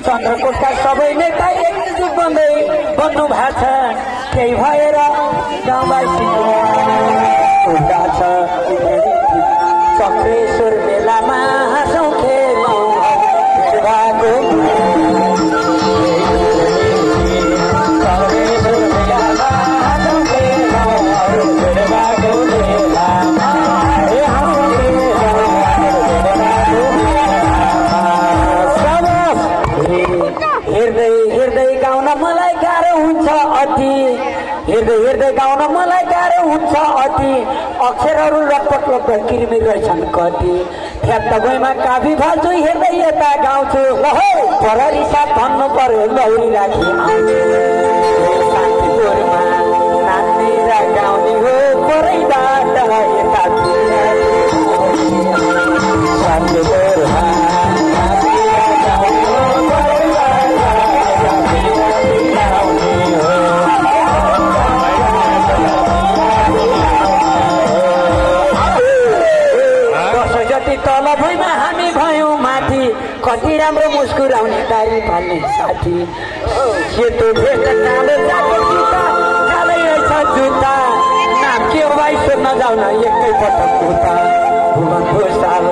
चन्द्रकोटका सबै नेता एकजुट बन्दै बन्नु भएको छ त्यही भएर गाउँवासीको उल्टा छ चक्रेश्वर मेलामा हाँसौँ खेलौँ भएको हेर्दै गाउन मलाई गाह्रो हुन्छ अति अक्षरहरू लटपट लटपट किरमिर रहेछन् कति फ्यात्त भुइँमा काफी फाल्छु हेर्दै यता गाउँछु प्रहरी साथ भन्नु पर्यो लौरी राखी शान्तिपुरमा नाच्ने र गाउने हो परैबाट यता शान्तिपुरमा तल भुइँमा हामी भयौँ माथि कति राम्रो मुस्कुराउने दारी फाल्ने साथी सेतो भेस्ट कालो ज्याकेट जुत्ता कालै रहेछ जुत्ता नाम के हो भाइ सोध्न जाउन एकै पटक उता भुवन भुसाल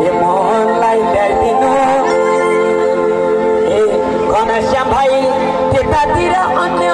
ए मोहनलाई ल्याइदिनु ए घनश्याम भाइ त्यतातिर अन्य